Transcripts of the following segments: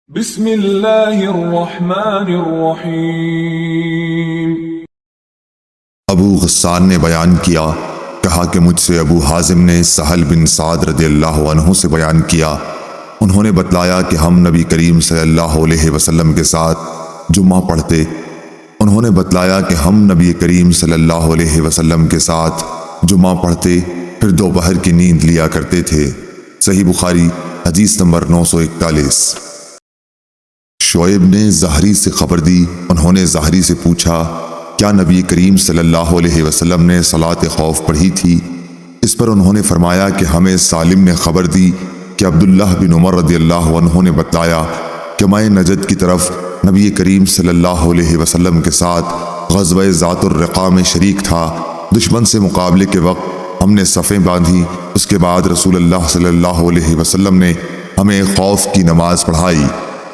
بسم اللہ الرحمن الرحیم۔ ابو غسان نے بیان کیا، کہا کہ مجھ سے ابو حازم نے سہل بن سعد رضی اللہ عنہ سے بیان کیا، انہوں نے بتلایا کہ ہم نبی کریم صلی اللہ علیہ وسلم کے ساتھ جمعہ پڑھتے۔ انہوں نے بتلایا کہ ہم نبی کریم صلی اللہ علیہ وسلم کے ساتھ جمعہ پڑھتے، پھر دوپہر کی نیند لیا کرتے تھے۔ صحیح بخاری حدیث نمبر 941۔ شعیب نے زہری سے خبر دی، انہوں نے زہری سے پوچھا، کیا نبی کریم صلی اللہ علیہ وسلم نے صلاۃ خوف پڑھی تھی؟ اس پر انہوں نے فرمایا کہ ہمیں سالم نے خبر دی کہ عبداللہ بن عمر رضی اللہ عنہ نے بتایا کہ میں نجد کی طرف نبی کریم صلی اللہ علیہ وسلم کے ساتھ غزوہ ذات الرقاع میں شریک تھا۔ دشمن سے مقابلے کے وقت ہم نے صفیں باندھی، اس کے بعد رسول اللہ صلی اللہ علیہ وسلم نے ہمیں خوف کی نماز پڑھائی،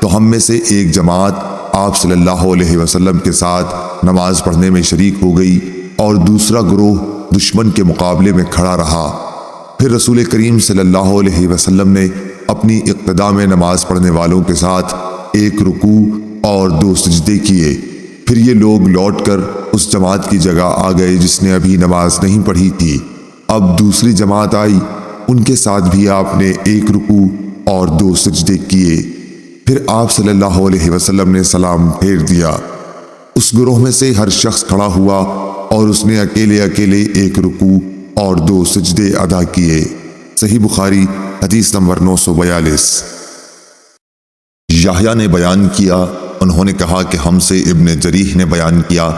تو ہم میں سے ایک جماعت آپ صلی اللہ علیہ وسلم کے ساتھ نماز پڑھنے میں شریک ہو گئی اور دوسرا گروہ دشمن کے مقابلے میں کھڑا رہا۔ پھر رسول کریم صلی اللہ علیہ وسلم نے اپنی اقتداء میں نماز پڑھنے والوں کے ساتھ ایک رکوع اور 2 سجدے کیے۔ پھر یہ لوگ لوٹ کر اس جماعت کی جگہ آ گئے جس نے ابھی نماز نہیں پڑھی تھی۔ اب دوسری جماعت آئی، ان کے ساتھ بھی آپ نے ایک رکوع اور 2 سجدے کیے۔ پھر آپ صلی اللہ علیہ وسلم نے سلام پھیر دیا۔ اس گروہ میں سے ہر شخص کھڑا ہوا اور اس نے اکیلے ایک رکوع اور 2 سجدے ادا کیے۔ صحیح بخاری حدیث نمبر 942۔ یحییٰ نے بیان کیا، انہوں نے کہا کہ ہم سے ابن جریح نے بیان کیا،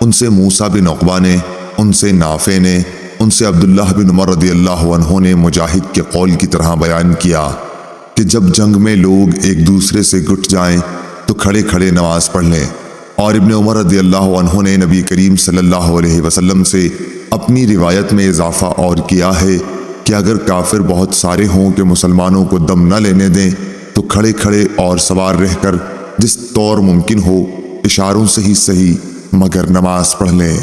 ان سے موسیٰ بن عقبہ نے، ان سے نافع نے، ان سے عبداللہ بن عمر رضی اللہ عنہ نے مجاہد کے قول کی طرح بیان کیا کہ جب جنگ میں لوگ ایک دوسرے سے گٹ جائیں تو کھڑے کھڑے نماز پڑھ لیں۔ اور ابن عمر رضی اللہ عنہ نے نبی کریم صلی اللہ علیہ وسلم سے اپنی روایت میں اضافہ اور کیا ہے کہ اگر کافر بہت سارے ہوں کہ مسلمانوں کو دم نہ لینے دیں تو کھڑے کھڑے اور سوار رہ کر جس طور ممکن ہو اشاروں سے ہی صحیح مگر نماز پڑھ لیں۔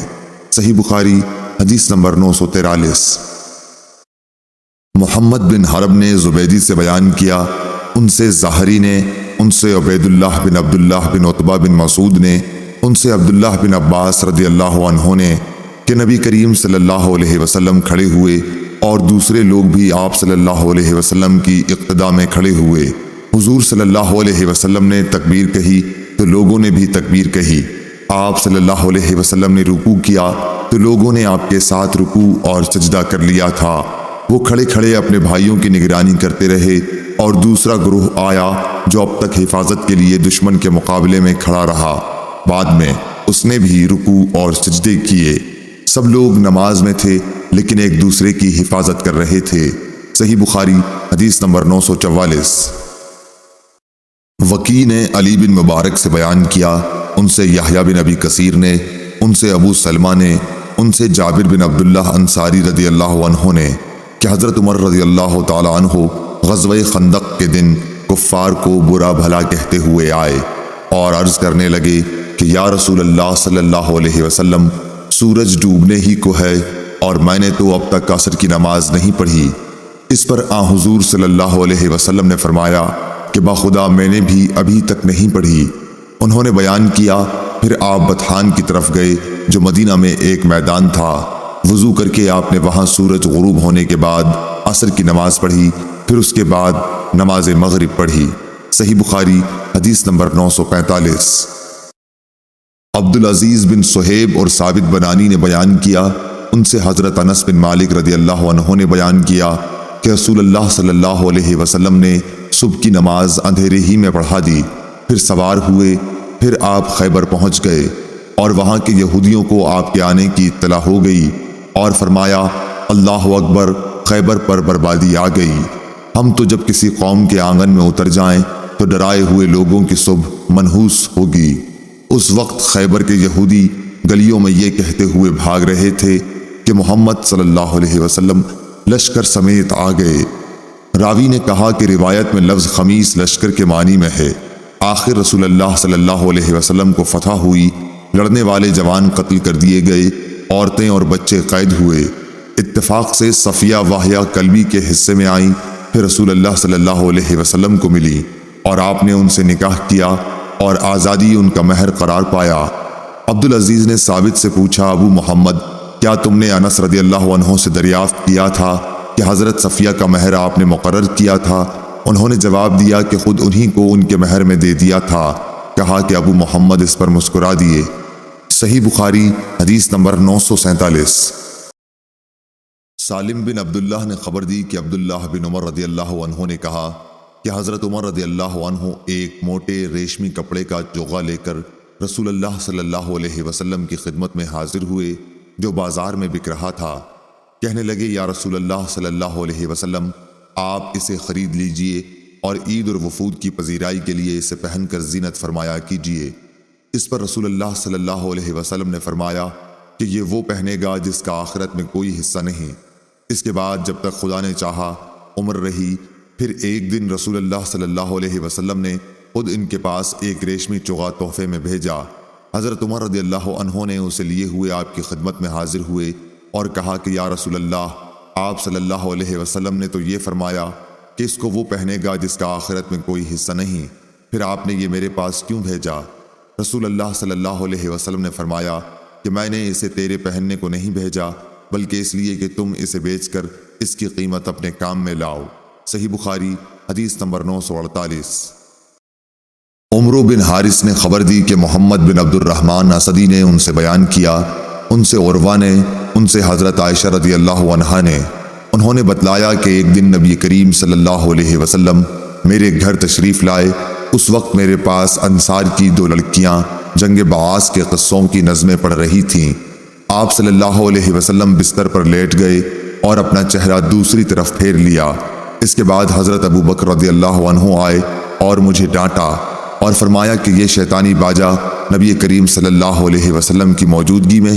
صحیح بخاری حدیث نمبر 943۔ محمد بن حرب نے زبیدی سے بیان کیا، ان سے زہری نے، ان سے عبید اللہ بن عبداللہ بن عتبہ بن مسعود نے، ان سے عبداللہ بن عباس رضی اللہ عنہ نے کہ نبی کریم صلی اللہ علیہ وسلم کھڑے ہوئے اور دوسرے لوگ بھی آپ صلی اللہ علیہ وسلم کی اقتداء میں کھڑے ہوئے۔ حضور صلی اللہ علیہ وسلم نے تکبیر کہی تو لوگوں نے بھی تکبیر کہی۔ آپ صلی اللہ علیہ وسلم نے رکوع کیا تو لوگوں نے آپ کے ساتھ رکوع اور سجدہ کر لیا تھا۔ وہ کھڑے کھڑے اپنے بھائیوں کی نگرانی کرتے رہے اور دوسرا گروہ آیا جو اب تک حفاظت کے لیے دشمن کے مقابلے میں کھڑا رہا، بعد میں اس نے بھی رکوع اور سجدے کیے۔ سب لوگ نماز میں تھے لیکن ایک دوسرے کی حفاظت کر رہے تھے۔ صحیح بخاری حدیث نمبر 944۔ وکی نے علی بن مبارک سے بیان کیا، ان سے یحییٰ بن ابی کثیر نے، ان سے ابو سلمہ نے، ان سے جابر بن عبداللہ انصاری رضی اللہ عنہ نے کہ حضرت عمر رضی اللہ تعالی عنہ غزوہ خندق کے دن کفار کو برا بھلا کہتے ہوئے آئے اور عرض کرنے لگے کہ یا رسول اللہ صلی اللہ علیہ وسلم، سورج ڈوبنے ہی کو ہے اور میں نے تو اب تک عصر کی نماز نہیں پڑھی۔ اس پر حضور صلی اللہ علیہ وسلم نے فرمایا کہ باخدا میں نے بھی ابھی تک نہیں پڑھی۔ انہوں نے بیان کیا، پھر آپ بطحان کی طرف گئے جو مدینہ میں ایک میدان تھا۔ وضو کر کے آپ نے وہاں سورج غروب ہونے کے بعد عصر کی نماز پڑھی، پھر اس کے بعد نماز مغرب پڑھی۔ صحیح بخاری حدیث نمبر 945۔ عبدالعزیز بن صہیب اور ثابت بنانی نے بیان کیا، ان سے حضرت انس بن مالک رضی اللہ عنہ نے بیان کیا کہ رسول اللہ صلی اللہ علیہ وسلم نے صبح کی نماز اندھیرے ہی میں پڑھا دی، پھر سوار ہوئے، پھر آپ خیبر پہنچ گئے اور وہاں کے یہودیوں کو آپ کے آنے کی اطلاع ہو گئی اور فرمایا اللہ اکبر، خیبر پر بربادی آ گئی۔ ہم تو جب کسی قوم کے آنگن میں اتر جائیں تو ڈرائے ہوئے لوگوں کی صبح منحوس ہوگی۔ اس وقت خیبر کے یہودی گلیوں میں یہ کہتے ہوئے بھاگ رہے تھے کہ محمد صلی اللہ علیہ وسلم لشکر سمیت آ گئے۔ راوی نے کہا کہ روایت میں لفظ خمیس لشکر کے معنی میں ہے۔ آخر رسول اللہ صلی اللہ علیہ وسلم کو فتح ہوئی، لڑنے والے جوان قتل کر دیے گئے، عورتیں اور بچے قید ہوئے۔ اتفاق سے صفیہ واہیہ کلبی کے حصے میں آئیں، پھر رسول اللہ صلی اللہ علیہ وسلم کو ملی۔ اور آپ نے ان سے نکاح کیا اور آزادی ان کا مہر قرار پایا۔ عبدالعزیز نے ثابت سے پوچھا، ابو محمد، کیا تم نے انس رضی اللہ عنہ سے دریافت کیا تھا کہ حضرت صفیہ کا مہر آپ نے مقرر کیا تھا؟ انہوں نے جواب دیا کہ خود انہی کو ان کے مہر میں دے دیا تھا۔ کہا کہ ابو محمد اس پر مسکرا دیے۔ صحیح بخاری حدیث نمبر 947۔ سالم بن عبداللہ نے خبر دی کہ عبداللہ بن عمر رضی اللہ عنہ نے کہا کہ حضرت عمر رضی اللہ عنہ ایک موٹے ریشمی کپڑے کا جوغا لے کر رسول اللہ صلی اللہ علیہ وسلم کی خدمت میں حاضر ہوئے جو بازار میں بک رہا تھا۔ کہنے لگے، یا رسول اللہ صلی اللہ علیہ وسلم، آپ اسے خرید لیجئے اور عید اور وفود کی پذیرائی کے لیے اسے پہن کر زینت فرمایا کیجئے۔ اس پر رسول اللہ صلی اللہ علیہ وسلم نے فرمایا کہ یہ وہ پہنے گا جس کا آخرت میں کوئی حصہ نہیں۔ اس کے بعد جب تک خدا نے چاہا عمر رہی۔ پھر ایک دن رسول اللہ صلی اللہ علیہ وسلم نے خود ان کے پاس ایک ریشمی چوغا تحفے میں بھیجا۔ حضرت عمر رضی اللہ عنہ نے اسے لیے ہوئے آپ کی خدمت میں حاضر ہوئے اور کہا کہ یا رسول اللہ، آپ صلی اللہ علیہ وسلم نے تو یہ فرمایا کہ اس کو وہ پہنے گا جس کا آخرت میں کوئی حصہ نہیں، پھر آپ نے یہ میرے پاس کیوں بھیجا؟ رسول اللہ صلی اللہ علیہ وسلم نے فرمایا کہ میں نے اسے تیرے پہننے کو نہیں بھیجا، بلکہ اس لیے کہ تم اسے بیچ کر اس کی قیمت اپنے کام میں لاؤ۔ صحیح بخاری حدیث نمبر 948۔ عمرو بن حارث نے خبر دی کہ محمد بن عبد الرحمن اسدی نے ان سے بیان کیا، ان سے عروہ نے، ان سے حضرت عائشہ رضی اللہ عنہا نے، انہوں نے بتلایا کہ ایک دن نبی کریم صلی اللہ علیہ وسلم میرے گھر تشریف لائے۔ اس وقت میرے پاس انصار کی 2 لڑکیاں جنگ بعاث کے قصوں کی نظمیں پڑھ رہی تھیں۔ آپ صلی اللہ علیہ وسلم بستر پر لیٹ گئے اور اپنا چہرہ دوسری طرف پھیر لیا۔ اس کے بعد حضرت ابو بکر رضی اللہ عنہ آئے اور مجھے ڈانٹا اور فرمایا کہ یہ شیطانی باجا نبی کریم صلی اللہ علیہ وسلم کی موجودگی میں۔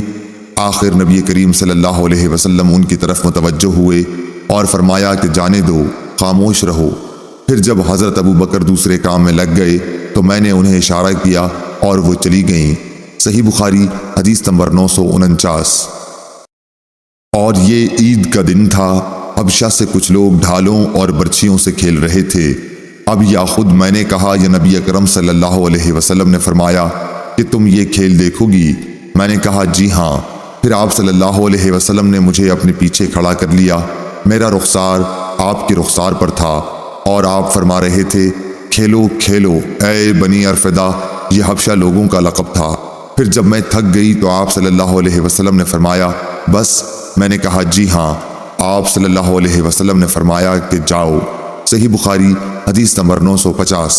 آخر نبی کریم صلی اللہ علیہ وسلم ان کی طرف متوجہ ہوئے اور فرمایا کہ جانے دو، خاموش رہو۔ پھر جب حضرت ابو بکر دوسرے کام میں لگ گئے تو میں نے انہیں اشارہ کیا اور وہ چلی گئیں۔ صحیح بخاری حدیث نمبر 949۔ اور یہ عید کا دن تھا۔ حبشہ سے کچھ لوگ ڈھالوں اور برچھیوں سے کھیل رہے تھے۔ اب یا خود میں نے کہا یا نبی اکرم صلی اللہ علیہ وسلم نے فرمایا کہ تم یہ کھیل دیکھو گی؟ میں نے کہا جی ہاں۔ پھر آپ صلی اللہ علیہ وسلم نے مجھے اپنے پیچھے کھڑا کر لیا۔ میرا رخسار آپ کے رخسار پر تھا اور آپ فرما رہے تھے، کھیلو کھیلو اے بنی ارفدہ۔ یہ حبشہ لوگوں کا لقب تھا۔ پھر جب میں تھک گئی تو آپ صلی اللہ علیہ وسلم نے فرمایا بس؟ میں نے کہا جی ہاں۔ آپ صلی اللہ علیہ وسلم نے فرمایا کہ جاؤ۔ صحیح بخاری حدیث نمبر 950۔